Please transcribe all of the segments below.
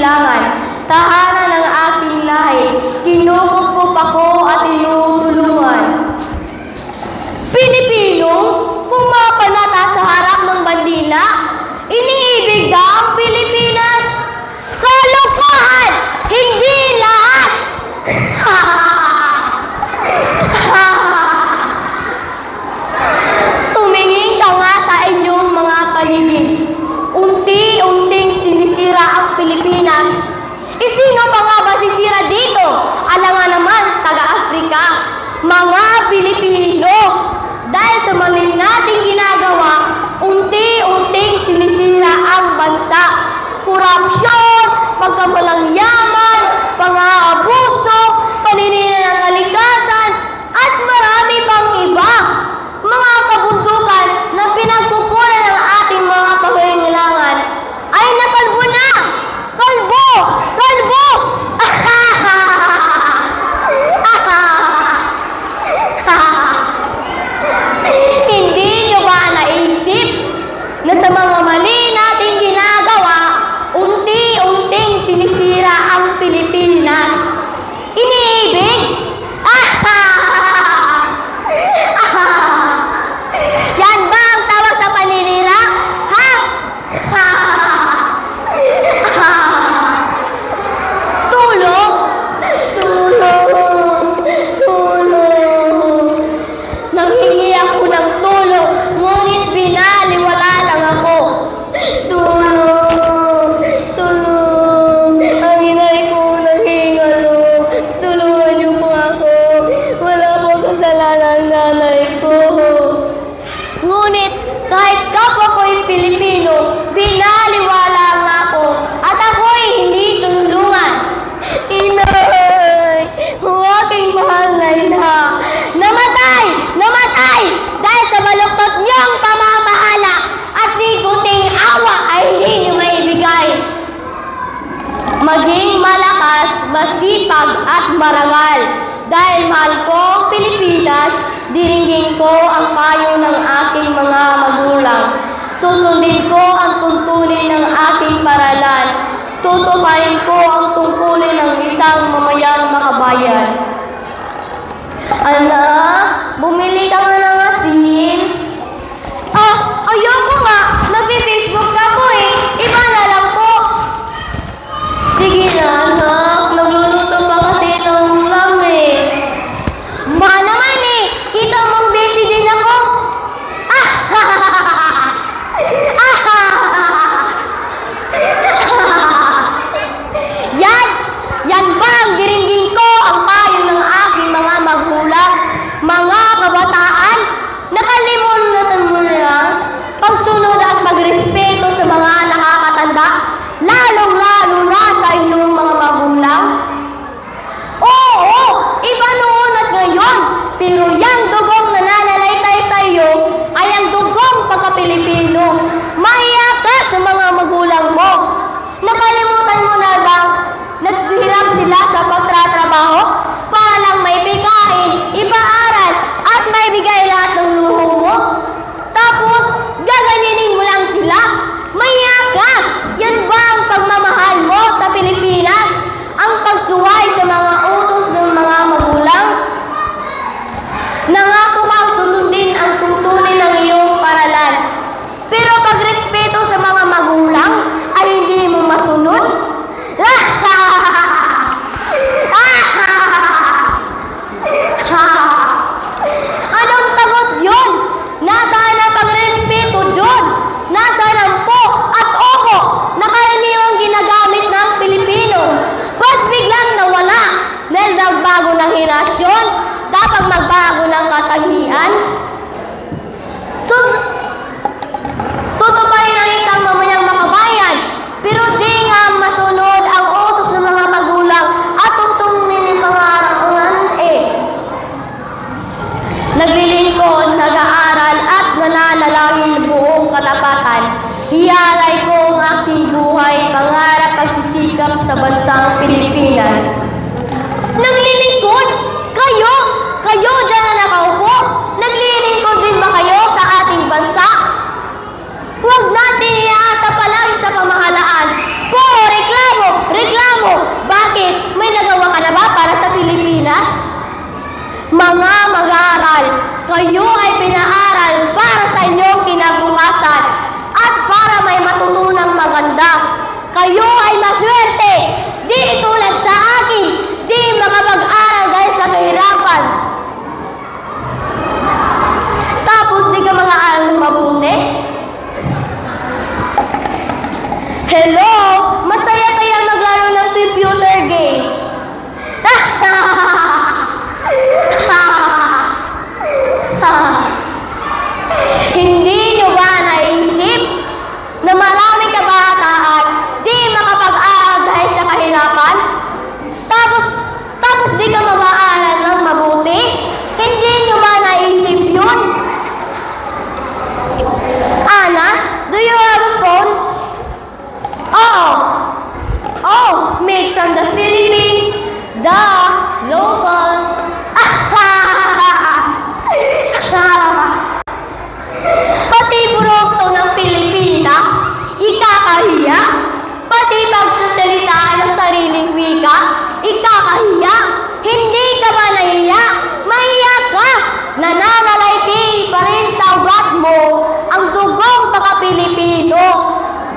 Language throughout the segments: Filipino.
pangangailangan, tahanan ng aking lahi, kinukupkup ako at tinutulungan. Pilipino, kung mapanata sa harap ng bandila, iniibig daw ang Pilipinas. Kalokohan! Hindi lahat! Tumingin ka nga sa inyong mga paligid. Unti-unting sinisira ang Pilipinas. Sino pa nga ba sisira dito? Alangan naman, taga-Afrika. Mga Pilipino. Dahil sa mali nating ginagawa, unti-unting sinisira ang bansa. Korupsyon, pagkabalang yaman, pang-aabuso, paninira ng kalikasan, at marami pang iba. Mga kabundukan na pinagkukunan ng ating mga pangangailangan ay nakalbo na! Kalbo! Kalbo! Hindi nyo ba naisip na sa mga mali nating ginagawa, unti-unting sinisira ang Pilipinas? Iniibig? Yan ba ang tawag sa paninira? Ha? Tulong? Tulong! Tulong! Nanghingi ako ng tulong, ngunit binaliwala lang ako. Tulong! Tulong! Ang inay ko nanghingalo. Tulungan niyo po ako. Wala po kasalanan ng nanay ko. Ngunit kahit kapwa ko'y Pilipino, binaliwala nga ako at ako'y hindi tulungan. Inay! Huwaging mahal na ina! Namatay! Namatay! Dahil sa baluktot niyong pamamahala at nikuting awa ay hindi niyo maibigay. Maging malakas, masipag at marangal. Dahil mahal ko ang Pilipinas, diringgin ko ang payo ng aking mga magulang. Susundin ko ang tungkulin ng aking paralan. Tutuparin ko ang tungkulin ng isang mamayang makabayan. Anak, bumili ka nga ng asin. Ayoko nga. Nag-Facebook na ko eh. Iba na lang po. Sige na, anak. Nagluluto pa kasi ng ulam eh. Ma naman eh. Kita mong busy din ako. Yan ba ang diringgin ko ang payo ng aking mga magulang? Mga kabataan, nakalimutan mo na pagsunod at pagrespeto sa mga nakakatanda, lalong-lalo na sa inyong mga magulang? Oo, iba noon at ngayon, pero yung dugong nananalaytay sa iyo ay ang dugong pagka-Pilipino. Mahiya ka sa mga magulang mo. Nakalimutan mo na bang naghirap sila sa pagtatrabaho para lang may pikain, ipaaral at may bigay lahat ng luho mo? Tapos, gaganyanin mo lang sila? Mahiya ka! Yan ba ang pagmamahal mo sa Pilipinas? Ang pagsuway sa mga utos ng mga magulang? Nangako kang susundin ang tuntunin ng iyong paralan. Pero pagrespeto sa mga magulang ay hindi mo masunod? Anong sagot yun? Nasaan ang pagrespeto dun? Nasaan ang po at opo na karaniwang ginagamit ng Pilipino? Ba't biglang nawala? Dahil nagbago ng henerasyon? Dapat magbago ng katangian? Tutuparin ang isang mamayang makabayan, pero di nga masunod ang utos ng mga magulang at tungtungin ng pangarangan eh. Naglilingkod, nag-aaral at nananalangin buong katapatan. Hiyalay ko ang aking buhay, pangarap at sisikap sa bansang Pilipinas. Naglilingkod? Kayo? Kayo dyan na nakaupo? Naglilingkod din ba kayo sa ating bansa? Huwag natin iaasa palagi sa pamahalaan. Puro reklamo! Mga mag-aaral, kayo ay pinaaral para sa inyong kinabukasan at para may matutunang maganda. Kayo ay maswerte, di tulad sa akin, di makapag-aral dahil sa kahirapan. Tapos di ka mag-aaral ng mabuti? Hello? Masaya kaya maglaro ng computer games? Hindi nyo ba naisip na maraming kabataan di makapag-aaral dahil sa kahirapan? Tapos di ka mag-aaral ng mabuti? Hindi nyo ba naisip yun? Ana, do you have a phone? Oo. Oh, made from the Philippines, the local. Pati produkto ng Pilipinas, ikakahiya. Pati pagsasalita ng sariling wika, ikakahiya. Hindi ka ba nahiya? Mahiya ka! Nananalayti pa rin sa ugat mo ang dugong pagka-Pilipino.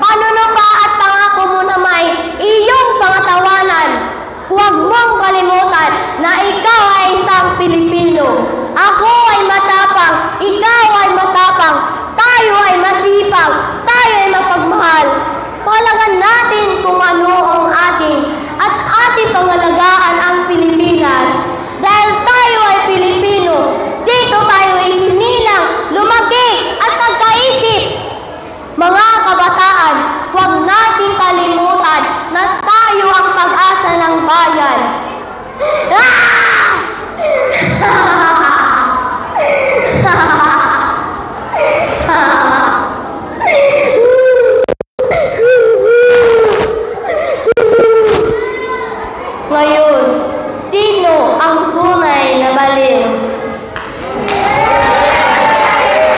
Panunumpa at pangako mo na may iyong pangatawanan. Huwag mong kalimutan na ikaw ay isang Pilipino. Ako ay matapang, ikaw ay matapang, tayo ay masipag, tayo ay mapagmahal. Palagan natin kung ano ang ating at ating pangalagaan ang Pilipinas. Dahil tayo ay Pilipino, dito tayo isinilang, lumaki at nagkaisip. Mga kabataan, huwag nating kalimutan na tayo ang pag-asa ng bayan. Ngayon, sino ang tunay na baliw?